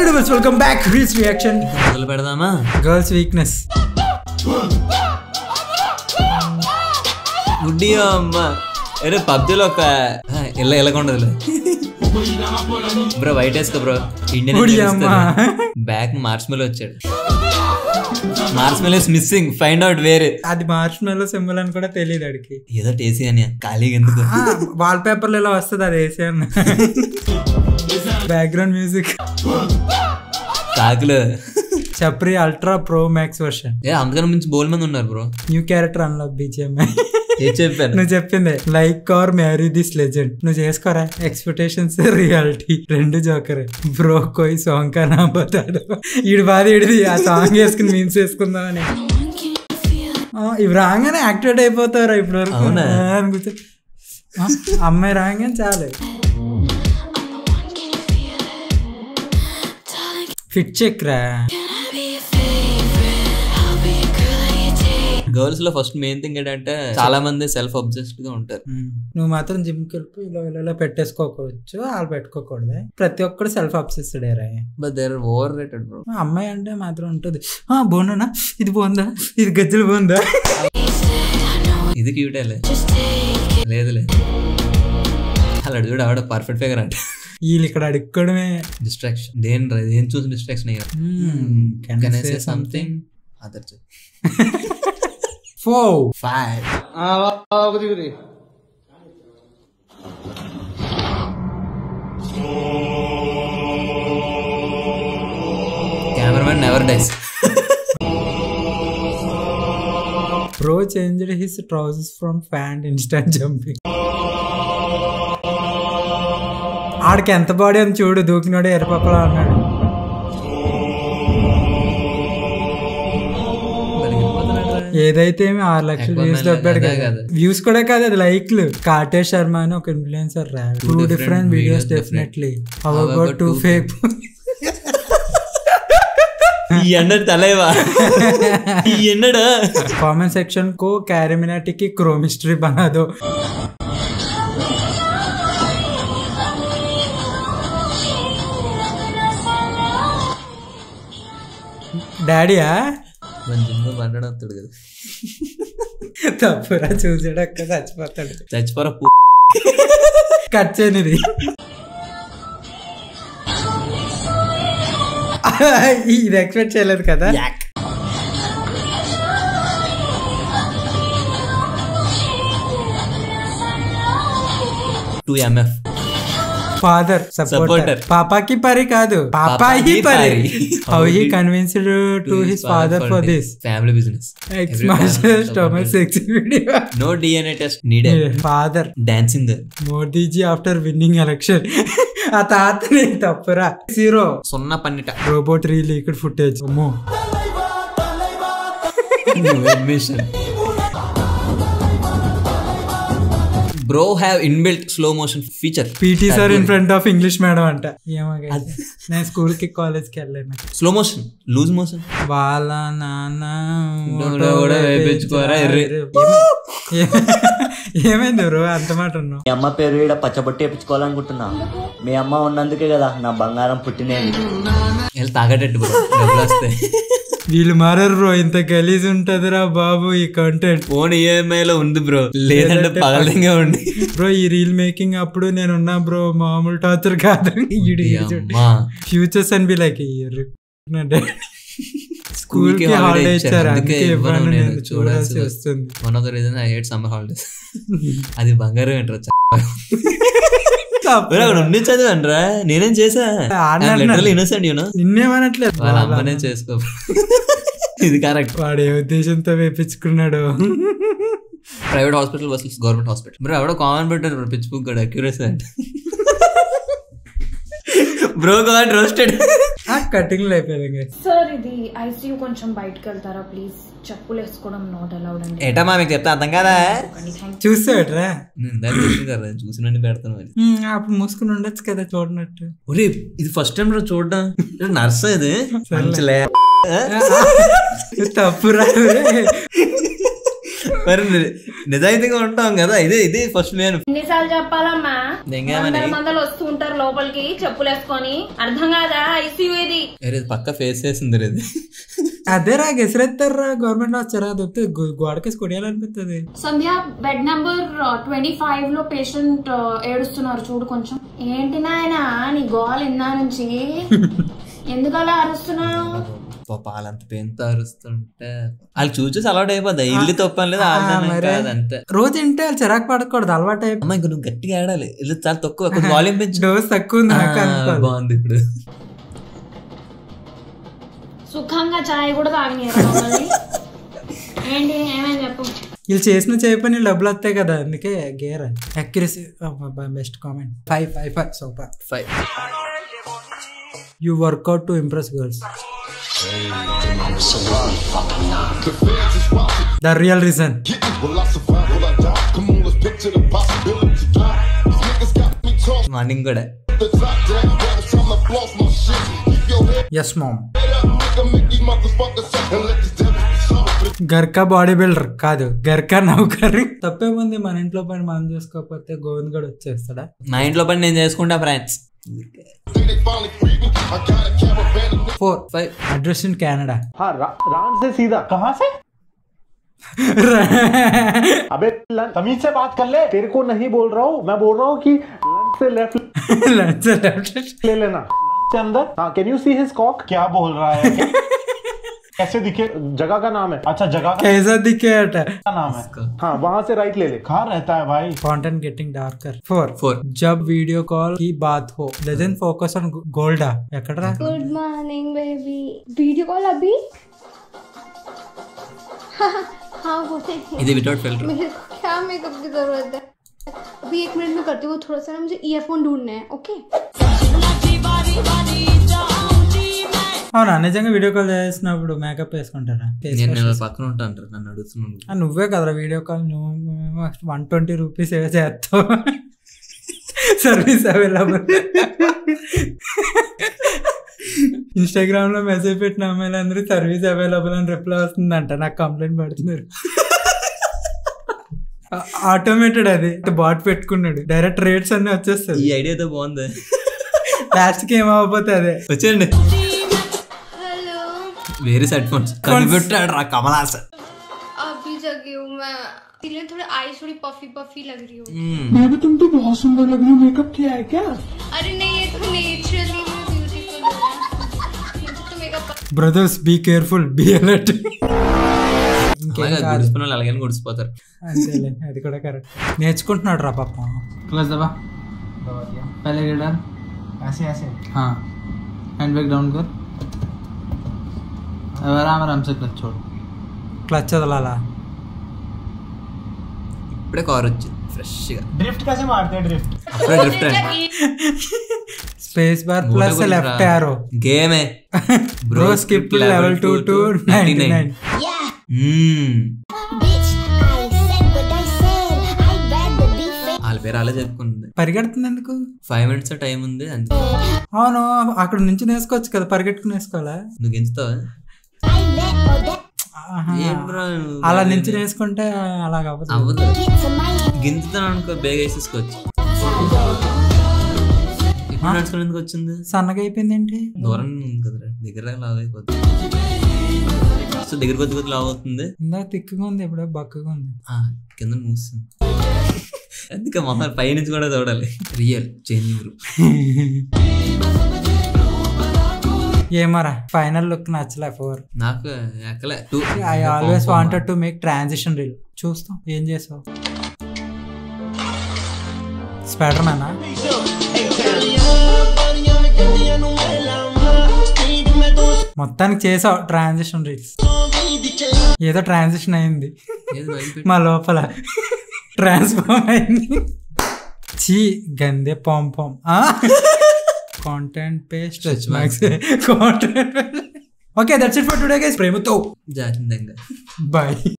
Universe welcome back reels reaction. మొదలు పెడదామా? Girls weakness. గుడ్డి అమ్మ అరే పబ్జీలో ఒక ఎలాగుండదు బ్రో. వైట్ వేసుకో బ్రో. ఇండియన్ బ్యాక్ మార్చ్మెలో వచ్చాడు. మార్చ్మెలో మిస్సింగ్, ఫైండ్ అవుట్ వేరే. అది మార్చ్మెలో సింబల్ అని కూడా తెలియదు అడికి. ఏదో ఏసీ అని ఖాళీగా ఎందుకు వాల్ పేపర్లు ఇలా వస్తుంది, అది ఏసీ అన్న. బ్యాక్గ్రౌండ్ మ్యూజిక్ కాకులు. చప్రి అల్ట్రా ప్రో మ్యాక్స్ వర్షన్. అందుకని మించి బోల్ మంది ఉన్నారు bro. New character unlock BGMI. చెప్పాను నువ్వు చెప్పింది like or marry this legend. నువ్వు చేసుకోరా. ఎక్స్పెక్టేషన్స్ రియాలిటీ రెండు జోకరే. బ్రో కోయి సాంగ్ కా నా బతాడు. ఈడు బాధ ఈడిది. ఆ సాంగ్ వేసుకుని మీమ్స్ వేసుకుందామని. ఇవి రాగానే యాక్టివేట్ అయిపోతారా ఇప్పుడు వరకు అనుకుంటే. అమ్మాయి రాగానే చాలు. ఫిట్ చెక్ రా. గర్ల్స్ లో ఫస్ట్ మెయిన్ థింగ్ ఏంటంటే చాలా మంది సెల్ఫ్ అబ్సెస్డ్ గా ఉంటారు. నువ్వు మాత్రం జిమ్ కి వెళ్ళి ఇలా పెట్టేసుకోవచ్చు, వాళ్ళు పెట్టుకోకూడదు. ప్రతి ఒక్కరు సెల్ఫ్ అబ్సెస్డ్ ఏరా. But they are overrated bro. అమ్మాయి అంటే మాత్రం ఉంటుంది, బాగున్నా ఇది బాగుందా, ఇది గజ్జలు బాగుందా, ఇది క్యూటేలే లేదులే. అలా అడుగుడు ఆవిడ పర్ఫెక్ట్ ఫిగర్ అంటే వీళ్ళు ఇక్కడ అడుక్కోవడమే డిస్ట్రాక్షన్. దేని చూసి డిస్ట్రాక్షన్ అయ్యారు. Something other 4 5 Cameraman never dies. Bro changed his trousers from fan instant jumping. ఆడికి ఎంత బాడీ అని చూడు, దూకినోడే ఎర్రపప్పలా అన్నాడు. ఏదైతే 6 లక్షలు వ్యూస్ దొబ్బాడు కదా. వ్యూస్ కూడా కాదు, అది లైక్లు. కార్టే శర్మ అని ఒక ఇన్ఫ్లుయెన్సర్ రా. 2 different videos definitely. How about 2 fake? Comment section को कैरिमिनाटी की क्रोमिस्ट्री बना दो. డాడీయా పండడవుతాడు కదా. తప్పురా, చూసాడక్క చచ్చిపోతాడు. చచ్చిపోరా కట్ చేయనిది. ఇది ఎక్స్పెక్ట్ చేయలేదు కదా. 2 MF ఫాదర్ సపోర్టర్. పాపా కి పరి కాదు, పాపా హీ పరి. How he convinced to his father for this family business. Ex master stomach sexy video. No DNA test needed. Father dancing Modiji after winning election. ఆ తాతని తప్పురా. 0 సున్నా పన్నిట. రోబోట్ రీల్ ఇక్కడ ఫుటేజ్. అమ్మో bro have inbuilt slow motion feature. PT sir in front of English madam అంట. ఏమో నేను స్కూల్ కి కాలేజ్ కి వెళ్ళాను. Slow motion, loose motion. వాళ్ళ నాన్న ఏమైంది బ్రో అంత మాట ఉన్నావు? మీ అమ్మ పేరు ఈడ పచ్చబొట్టి వేయించుకోవాలనుకుంటున్నా. మీ అమ్మ ఉన్నందుకే కదా నా బంగారం పుట్టినేది. తాగటట్టు బ్రో వస్తాయి. వీళ్ళు మారారు బ్రో. ఇంత గలీజ్ ఉంటదిరా బాబు ఈ కంటెంట్. ఫోన్ EMI లో ఉంది బ్రో, లేదంటే పగలంగా ఉంది బ్రో. ఈ రీల్ మేకింగ్ అప్పుడు నేను ఉన్నా బ్రో, మామూలు టార్చర్ కాదు. ఫ్యూచర్స్ అని బి లైక్ స్కూల్ కి హాలిడే ఇచ్చారు, అందుకే ఇవ్వను నేను చూడాల్సి వస్తుంది. One of the reason I hate summer holidays. అది బంగారం ఏంట్రా. చదివంట్రా, నేనేం చేసా. Innocent you know. నిన్నేమనట్లేదు, వాళ్ళ అమ్మనే చేసుకో. ఇది కరెక్ట్. వాడు ఏ ఉద్దేశంతో వేపించుకున్నాడు. Private hospital versus government hospital. మరి ఎవడో కామన్ పెట్టారు పిచ్ బుక్ కూడా అక్యూరసీ అంటే. Bro got roasted. కటింగ్ అయిపోయింది. సార్ ఇది ఐసీయూ కొంచెం బయటకు వెళ్తారా ప్లీజ్? చెప్పులు వేసుకోవడం నాట్ అలౌడ్ అండి. ఏటా మా మీకు చెప్తా అర్థం కదా. చూసాడ్రా చూసినండి పెడతాను. అప్పుడు మూసుకుని ఉండొచ్చు కదా చూడనట్టు. ఒరే ఇది ఫస్ట్ టైం చూడడం. నర్స్ ఇది తప్పురా. మరి నిజాయితీగా ఉంటాం కదా. ఇదే ఫస్ట్ నేను ఎన్నిసార్లు చెప్పాలమ్మా? మందలు వస్తూ ఉంటారు లోపలికి చెప్పులు వేసుకొని. అర్థం కాదా? ఐసీయూ ఇది. పక్క ఫేస్ చేసింది రేది. అదే రా గెసరెత్తారా గవర్నమెంట్ వచ్చారా దొరికితే గోడకేసి కొడియాలనిపిస్తుంది. సంధ్య బెడ్ నెంబర్ 25 లో పేషెంట్ ఏడుస్తున్నారు చూడు కొంచెం. ఏంటి నాయనా నీ గోల్ ఇందా నుంచి ఎందుకు అలా అరుస్తున్నావు? వాళ్ళంత పెయింట్ అరుస్తుంటే వాళ్ళు చూసి అలవాటు అయిపోద్ది. ఇల్లు తప్పని లేదు అంతే. రోజు ఇంటే వాళ్ళు చిరాకు పడకూడదు, అలవాటు అయిపోయి. అమ్మ ఇంక నువ్వు గట్టిగా ఆడాలి, ఇల్లు చాలా తక్కువ, కొంచెం వాల్యూమ్ పెంచు. డోస్ తక్కువ ఉంది. బాగుంది. ఇప్పుడు సుఖంగా చాయ్ కూడా తాగినారు ఏంటి ఏమైనా చెప్పు. వీళ్ళు చేసిన చేయపని డబ్బులు వస్తాయి కదా, అందుకే gear accuracy best comment. 5 super. 5 you work out to impress girls. The real reason. Morning కూడా ఎస్ మామ్. గర్కా బాడీ బిల్డర్ కాదు, గర్కా నౌకర్. తప్పేముంది, మన ఇంట్లో పని మనం చేసుకోకపోతే గోవింద్ గడు వచ్చేస్తాడా? మా ఇంట్లో పని నేను చేసుకుంటా ఫ్రెండ్స్. 4 5 address in Canada. हाँ रान से सीधा. कहाँ से? अबे तमीज से बात कर ले. तेरे को नहीं बोल रहा हूँ, मैं बोल रहा हूँ कि लंच से लेफ्ट ले लेना से अंदर. हाँ can you see his cock? क्या बोल रहा है? कैसे दिखे? जगह का नाम है. अच्छा जगह कैसा दिखे का नाम है. हाँ वहाँ से राइट ले ले. कहाँ रहता है भाई? Content getting darker. 4 जब वीडियो कॉल की बात हो डजंट फोकस ऑन गोल्डा. ఎక్కడరా? Good morning baby. Video call अभी? हाँ होते हैं. ఇది వితౌట్ ఫిల్టర్. मेरे को क्या मेकअप की जरूरत है? अभी 1 मिनट में करती हूँ. थोड़ा सा ना मुझे ईयरफोन ढूंढने हैं. ओके. అవునా నిజంగా వీడియో కాల్ చేసినప్పుడు మేకప్ వేసుకుంటారా? పక్కన ఉంటాను నన్ను అడుగుతున్నాను. నువ్వే కదరా వీడియో కాల్. నువ్వు 120 రూపీస్ ఏవో చేస్తావు. Service available. ఇన్స్టాగ్రామ్ లో మెసేజ్ పెట్టిన అమ్మాయిలందరూ సర్వీస్ అవైలబుల్ అని రిప్లై వస్తుందంట. నాకు కంప్లైంట్ పెడుతున్నారు. ఆటోమేటెడ్ అది బాట్ పెట్టుకున్నాడు. డైరెక్ట్ రేట్స్ అన్ని వచ్చేస్తాయి. ఈ ఐడియా అయితే బాగుంది. లాస్ట్ కి ఏమవపోతే అదే వచ్చేయండి. वेरी सेट फोन्स कन्वर्टेड रा कमला से. अभी जगी हूँ मैं. इसलिए थोड़ी आईज थोड़ी पफी पफी लग रही हूँ. मैं भी तुम तो बहुत सुंदर लग रही हो. मेकअप किया है क्या? अरे नहीं ये तो नेचुरली मैं ब्यूटीफुल हूँ. तो makeup brothers be careful be alert. గుడిసిపోయిన అలాగని గుడిసిపోతారు. అంతేలే, అది కూడా కరెక్ట్. నేర్చుకుంటున్నాడు రా పాప. क्लास दबा. पहले गियर ऐसे ऐसे. हाँ हैंड बैग डाउन कर. आराम से क्लच छोड़. క్లచ్ వదలాలా? ఇప్పుడే కార్ వచ్చింది ఫ్రెష్ గా. ड्रिफ्ट कैसे मारते हैं? ड्रिफ्ट అప్పుడే drift space bar plus left arrow. గేమే బ్రో స్కిప్ లెవెల్ 2 to 99. వాళ్ళ పేరు అలా చెప్పుకుంది. పరిగెడుతుంది ఎందుకు? 5 minutes టైం ఉంది అంతే. అవును అక్కడ నుంచి నేర్చుకోవచ్చు కదా, పరిగెట్టుకుని వేసుకోవాలా? నువ్వు గెంచుతావా? అలా నుంచి నేర్చుకుంటే అలా అవ్వదు. గించుతాను అనుకో బేగ వేసేసుకోవచ్చు. ఇప్పుడు నడుచుకుని ఎందుకు వచ్చింది? సన్నగా అయిపోయింది ఏంటి? దూరం ఉంది కదరా, దగ్గర లావ్ అయిపోతుంది. సో దగ్గర కొద్ది కొద్ది లావ్ అవుతుంది. ఇందాక తిక్కుగా ఉంది, ఇప్పుడు బక్కగా ఉంది. కింద మూస్తుంది. అందుకే మొహం పై నుంచి కూడా చూడాలి. Real changing room. ఏమరా ఫైనల్ లుక్ నచ్చలే. 4 నాకు ఎక్కలే. 2 I always wanted to make transition reel. చూస్తాం ఏం చేసావు. స్పైడర్ మ్యానా? మొత్తానికి చేసావు ట్రాన్సిషన్ రీల్స్. ఏదో ట్రాన్సిషన్ అయింది మా లోపల, ట్రాన్స్ఫార్మ్ అయింది. చీ గందే పామ్ పామ్. Content paste content. Okay that's it for today guys. ప్రేమతో జాగ్రత్తగా బాయ్.